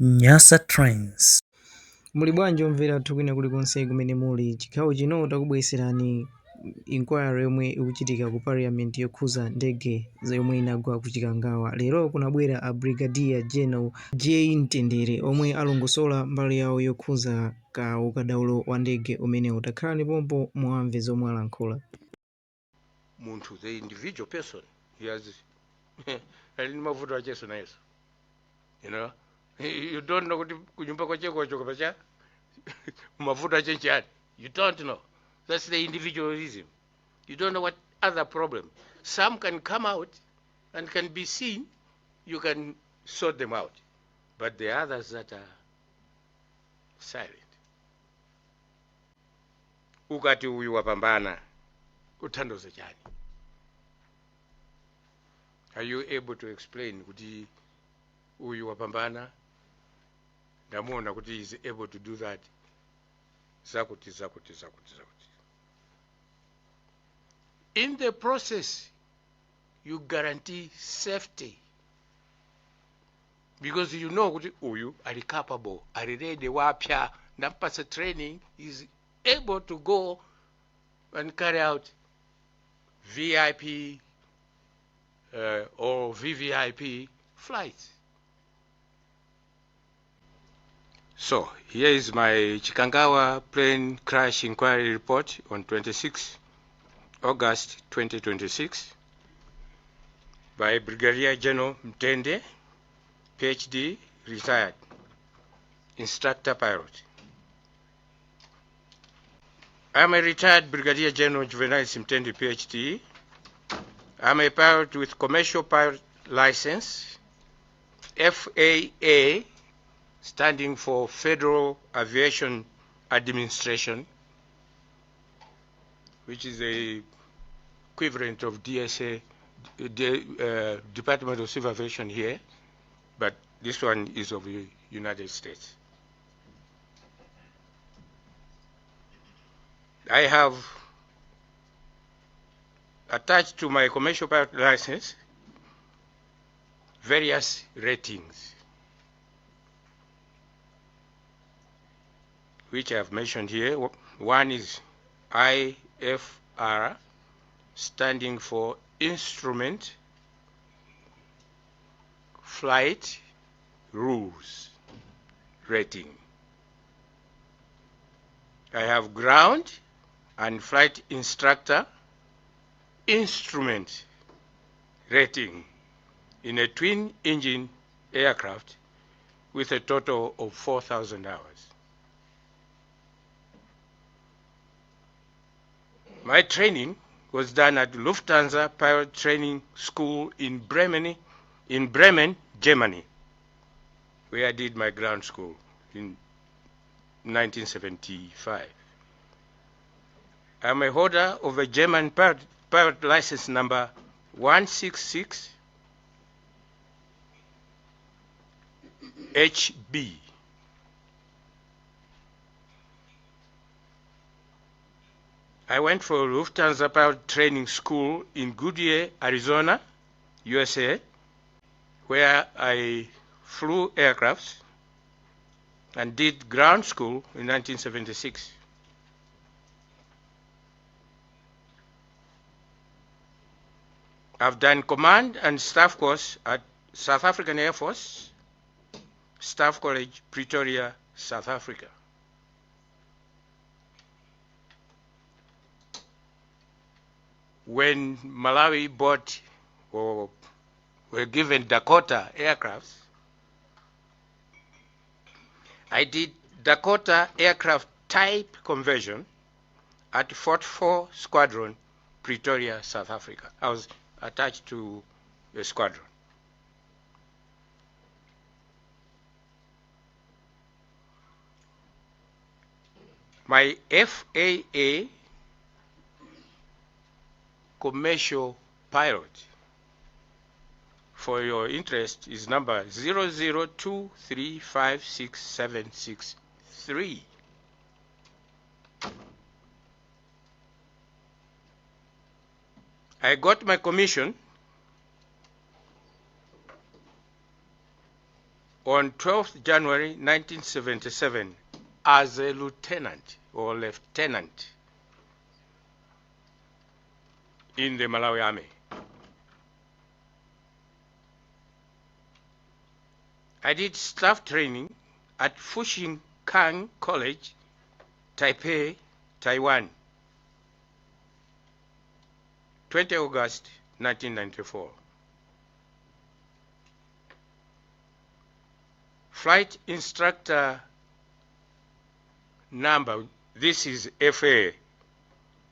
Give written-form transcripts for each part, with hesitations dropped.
Nyasa Trains. Muli bwanji omvera tukwina kulikonse kumene muli. Chikhawo chino takubweretserani inquiry yomwe ikuchitika ku parliament yokhuza ndege yomwe inagwa ku Chikangawa. Lero kunabwera a Brigadier General J Mtendere omwe alongosola mbali yawo yokhuza ukadaulo wa ndege umene utakhalani pompo muamve zomwe alankhula. Munthu, the individual person, he has ali mavuto acheso na yeso, you know. You don't know kuti kunyumba kwacheko chokapacha mavuto achenchani. You don't know. That's the individualism. You don't know what other problem. Some can come out and can be seen. You can sort them out. But the others that are silent. Ukati uyu wapambana uthandoza chani. Are you able to explain kuti uyu wapambana ndamuona kuti he is able to do that? Zakuti. In the process, you guarantee safety. Because you know kuti uyu are capable, are ready, wapya, nampasa training, is able to go and carry out VIP or VVIP flights. So here is my Chikangawa plane crash inquiry report on 26 August 2026 by Brigadier General Mtende, PhD, retired, instructor pilot. I'm a retired Brigadier General Juvenile Mtende, PhD. I'm a pilot with commercial pilot license, FAA, standing for Federal Aviation Administration, which is the equivalent of DSA, the Department of Civil Aviation here, but this one is of the United States. I have attached to my commercial pilot license various ratings, which I have mentioned here. One is IFR, standing for Instrument Flight Rules rating. I have ground and flight instructor instrument rating in a twin engine aircraft with a total of 4,000 hours. My training was done at Lufthansa Pilot Training School in Bremen, Germany, where I did my ground school in 1975. I'm a holder of a German pilot license number 166 HB. I went for Lufthansa Pilot Training School in Goodyear, Arizona, USA, where I flew aircrafts and did ground school in 1976. I've done command and staff course at South African Air Force, Staff College, Pretoria, South Africa. When Malawi bought or were given Dakota aircrafts, I did Dakota aircraft type conversion at 44 Squadron, Pretoria, South Africa. I was attached to a squadron. My FAA commercial pilot, for your interest, is number 0023567663. I got my commission on 12th January 1977 as a lieutenant or lieutenant in the Malawi Army. I did staff training at Fuxing Kang College, Taipei, Taiwan, 20 August 1994. Flight instructor number, this is FA.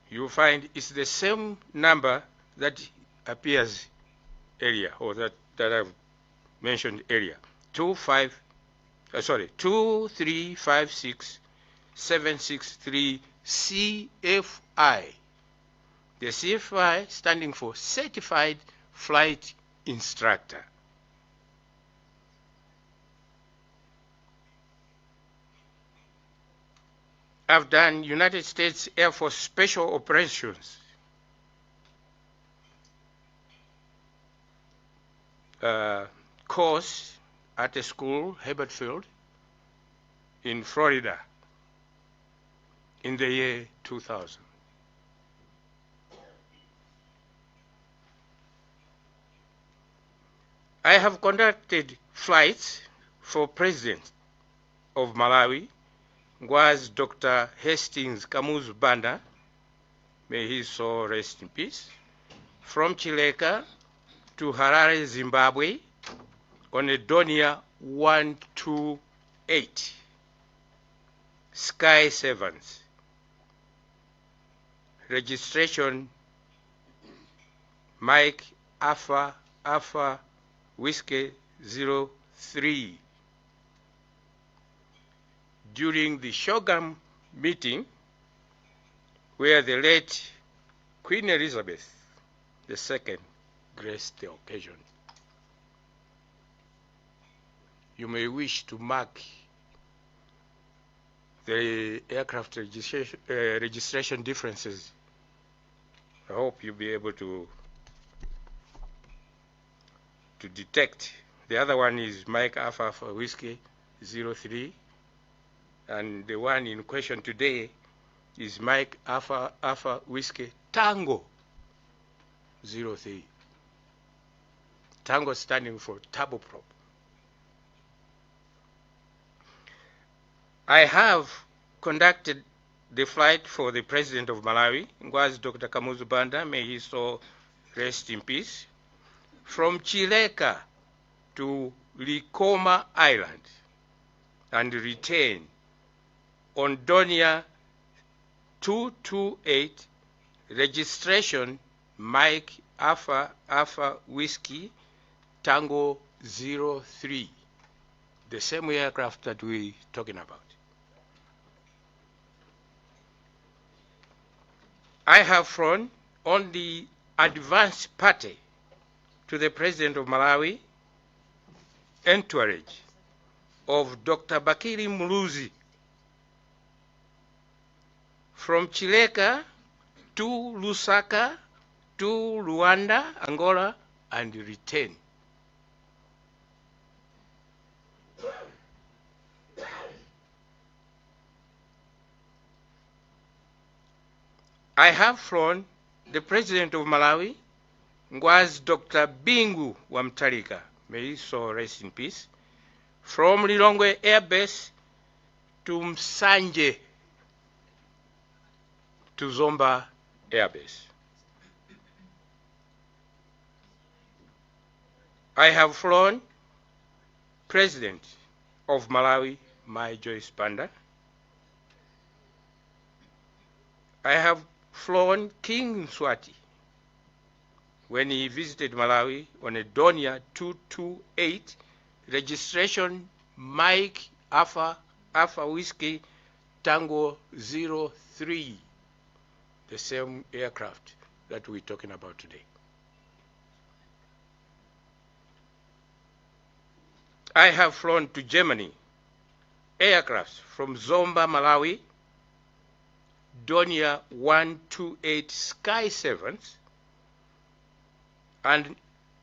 You find it's the same number that appears earlier, or that I've mentioned earlier. 2356763 CFI. The CFI standing for Certified Flight Instructor. I've done United States Air Force Special Operations course at a school, Herbert Field, in Florida in the year 2000. I have conducted flights for President of Malawi, was Dr. Hastings Kamuzu Banda, may his soul rest in peace, from Chileka to Harare, Zimbabwe, on a Donia 128 Sky 7s. Registration Mike Alpha Whiskey 03. During the Shogun meeting, where the late Queen Elizabeth II graced the occasion. You may wish to mark the aircraft registration differences. I hope you'll be able to detect. The other one is Mike Alpha Whiskey 03, and the one in question today is Mike Alpha Whiskey Tango 03. Tango standing for turboprop. I have conducted the flight for the President of Malawi, was Dr. Kamuzu Banda, may his soul rest in peace, from Chileka to Likoma Island and return on Donia 228, registration Mike Alpha Whiskey Tango 03, the same aircraft that we're talking about. I have flown on the advance party to the President of Malawi, entourage of Dr. Bakiri Muluzi, from Chileka to Lusaka to Rwanda, Angola, and return. I have flown the President of Malawi, was Dr. Bingu Wamtalika, may his soul rest in peace, from Lilongwe Air Base to Msanje to Zomba Air Base. I have flown President of Malawi, my Joyce Banda. I have flown King Mswati when he visited Malawi on a Donia 228, registration Mike Alpha Whiskey Tango 03, the same aircraft that we're talking about today. I have flown to Germany, aircrafts from Zomba, Malawi, Donia 128 Sky 7s, and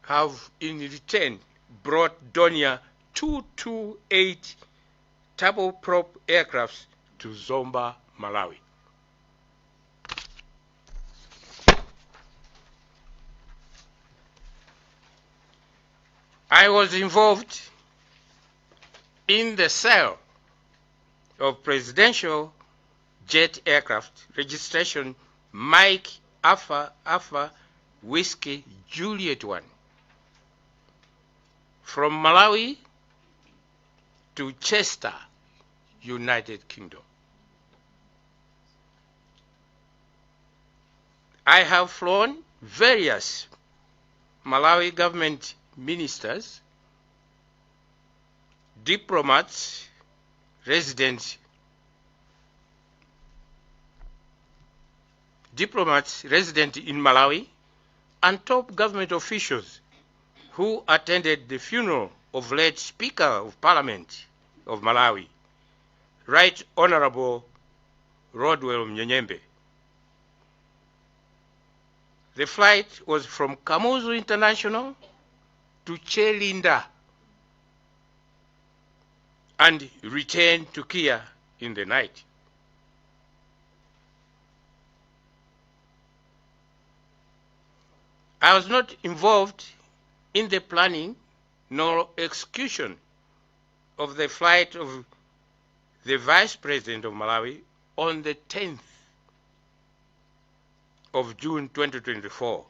have in return brought Donia 228 turboprop aircrafts to Zomwe, Malawi. I was involved in the sale of presidential jet aircraft registration Mike Alpha Whiskey Juliet 1 from Malawi to Chester, United Kingdom. I have flown various Malawi government ministers, diplomats, resident in Malawi, and top government officials who attended the funeral of late Speaker of Parliament of Malawi, Right Honorable Rodwell Mnyenyembe. The flight was from Kamuzu International to Chelinda and returned to Kia in the night. I was not involved in the planning nor execution of the flight of the Vice President of Malawi on the 10th of June 2024.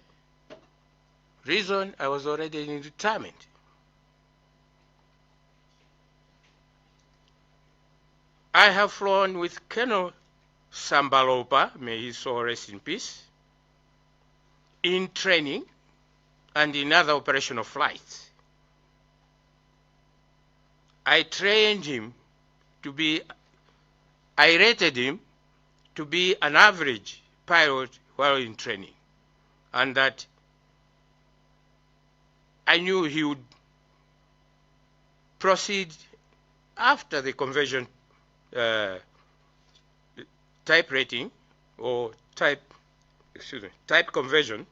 Reason, I was already in retirement. I have flown with Colonel Sambalopa, may his soul rest in peace, in training and in other operational flights. I rated him to be an average pilot while in training, and that I knew he would proceed after the conversion type rating or type conversion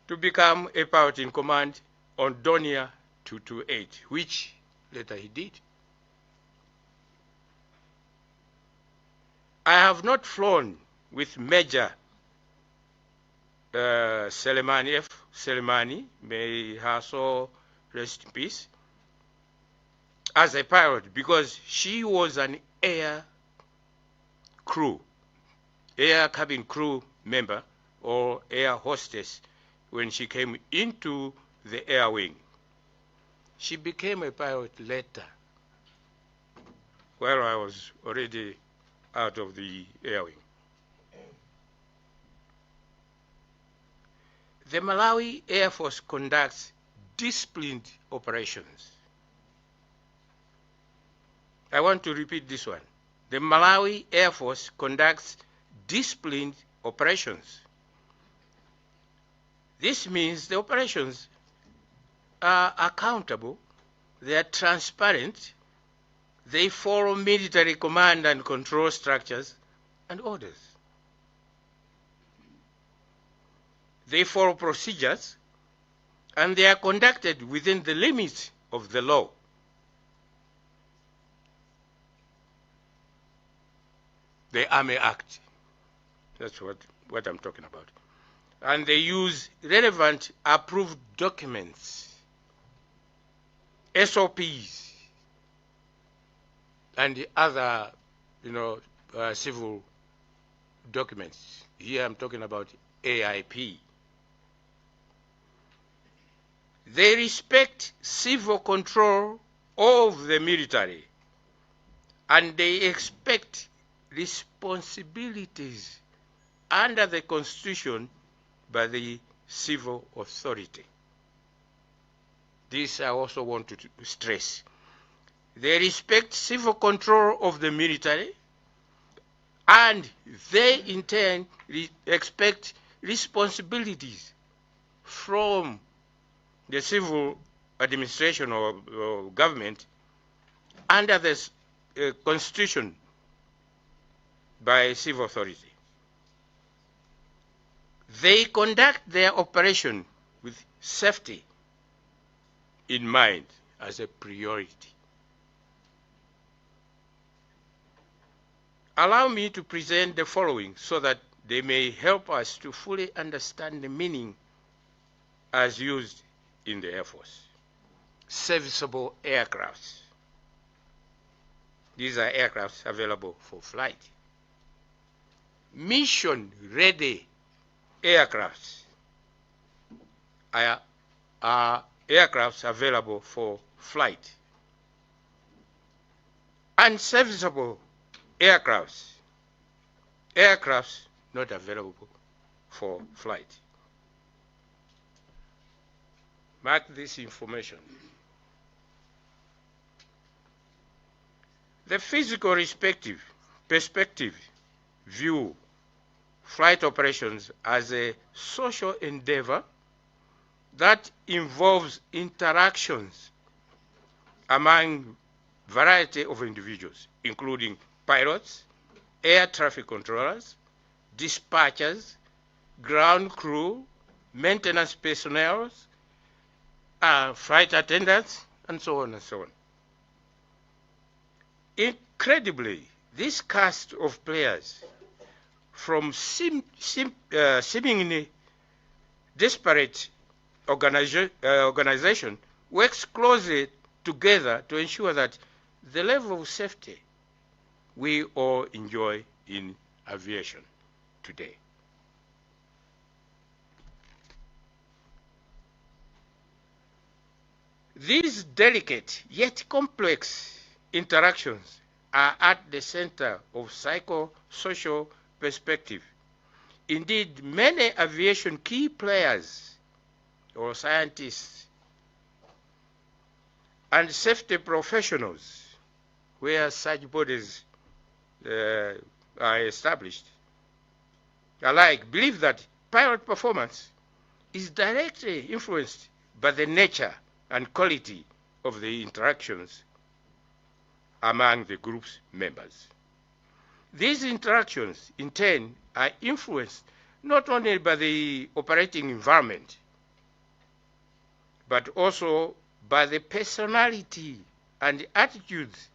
to become a pilot in command on Donia 228, which later he did. I have not flown with Major Selemani F. Selemani, may her soul rest in peace, as a pilot because she was an air cabin crew member or air hostess when she came into the air wing. She became a pilot later, while I was already out of the air wing. The Malawi Air Force conducts disciplined operations. I want to repeat this one. The Malawi Air Force conducts disciplined operations. This means the operations are accountable, they are transparent, they follow military command and control structures and orders. They follow procedures, and they are conducted within the limits of the law. The Army Act, that's what I'm talking about. And they use relevant approved documents, SOPs, and the other, civil documents. Here I'm talking about AIP. They respect civil control of the military, and they expect responsibilities under the Constitution by the civil authority. This I also want to stress. They respect civil control of the military, and they in turn expect responsibilities from the civil administration or government under the Constitution by civil authority. They conduct their operation with safety in mind as a priority. Allow me to present the following so that they may help us to fully understand the meaning as used in the Air Force. Serviceable aircrafts. These are aircrafts available for flight. Mission-ready aircrafts are aircrafts available for flight. Unserviceable aircrafts, aircrafts not available for flight. Mark this information. The physical perspective view flight operations as a social endeavor that involves interactions among variety of individuals, including pilots, air traffic controllers, dispatchers, ground crew, maintenance personnel, flight attendants, and so on and so on. Incredibly, this cast of players from seemingly disparate organization works closely together to ensure that the level of safety we all enjoy in aviation today. These delicate yet complex interactions are at the center of psychosocial perspective. Indeed, many aviation key players or scientists and safety professionals, where such bodies are established, alike believe that pilot performance is directly influenced by the nature and quality of the interactions among the group's members. These interactions, in turn, are influenced not only by the operating environment, but also by the personality and attitudes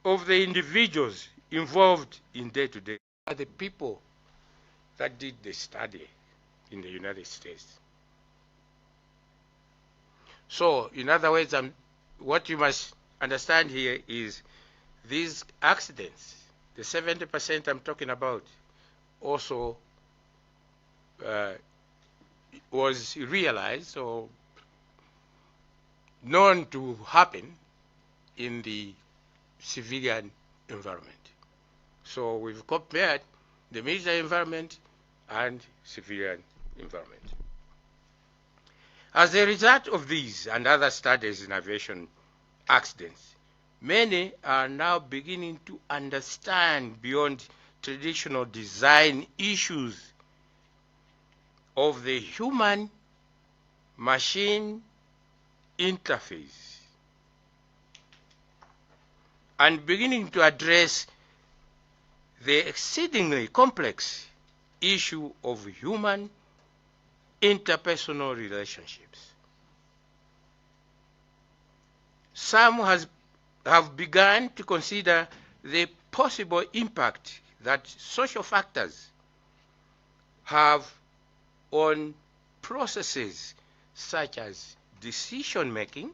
of the individuals involved in day-to-day. The people that did the study in the United States. So, in other words, what you must understand here is these accidents, the 70% I'm talking about, also was realized or known to happen in the civilian environment. So we've compared the military environment and civilian environment. As a result of these and other studies in aviation accidents, many are now beginning to understand beyond traditional design issues of the human-machine interface and beginning to address the exceedingly complex issue of human interpersonal relationships. Some have begun to consider the possible impact that social factors have on processes such as decision-making.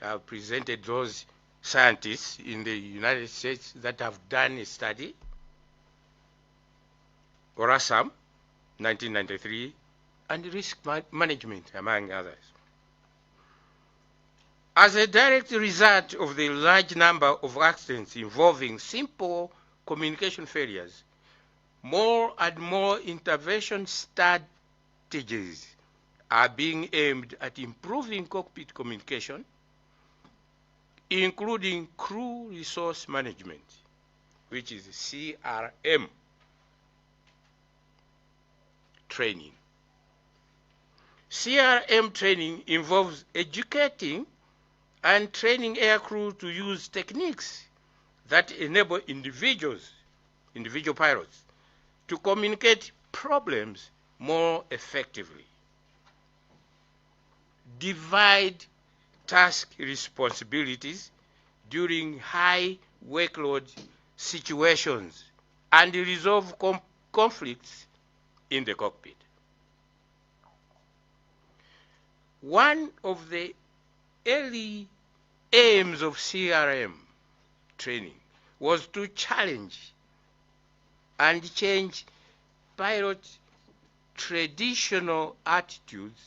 I've presented those scientists in the United States that have done a study, Orasam, 1993, and risk management, among others. As a direct result of the large number of accidents involving simple communication failures, more and more intervention strategies are being aimed at improving cockpit communication, including crew resource management, which is CRM training. CRM training involves educating and training aircrew to use techniques that enable individual pilots to communicate problems more effectively. divide task responsibilities during high workload situations, and resolve conflicts in the cockpit. One of the early aims of CRM training was to challenge and change pilot traditional attitudes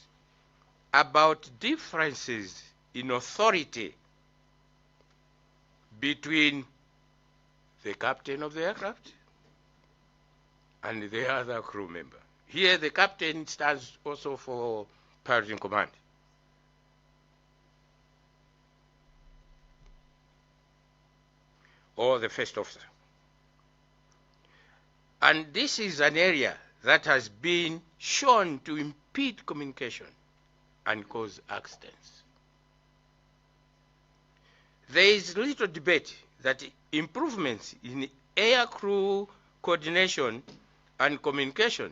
about differences in authority between the captain of the aircraft and the other crew member. Here the captain stands also for pilot in command. Or the first officer. And this is an area that has been shown to impede communication and cause accidents. There is little debate that improvements in air crew coordination and communication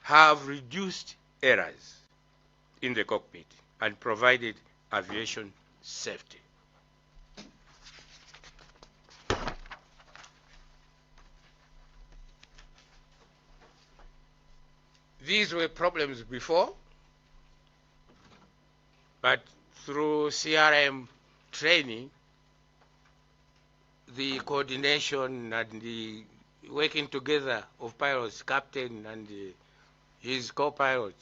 have reduced errors in the cockpit and provided aviation safety. These were problems before, but through CRM training, the coordination and the working together of pilots, captain and his co-pilot,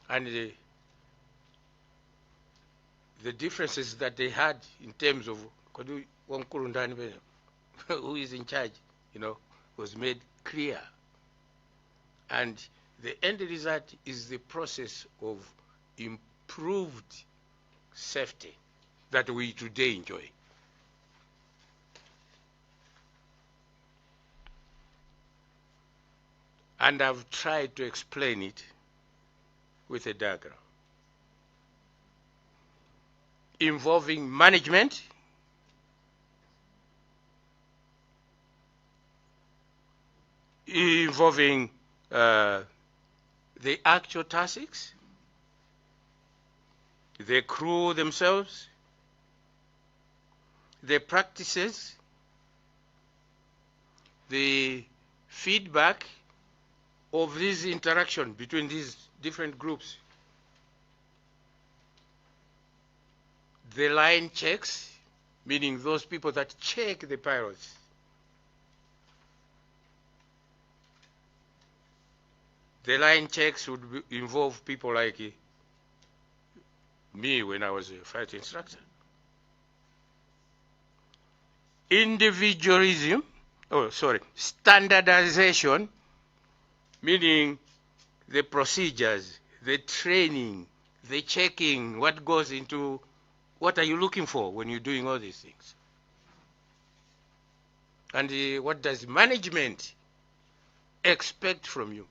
and the differences that they had in terms of who is in charge, was made clear. And the end result is the process of improved safety that we today enjoy. And I've tried to explain it with a diagram involving management, involving the actual tasks, the crew themselves, the practices, the feedback of this interaction between these different groups, the line checks, meaning those people that check the pilots, the line checks would involve people like me when I was a flight instructor. Standardization, meaning the procedures, the training, the checking, what goes into, what are you looking for when you're doing all these things? And what does management expect from you?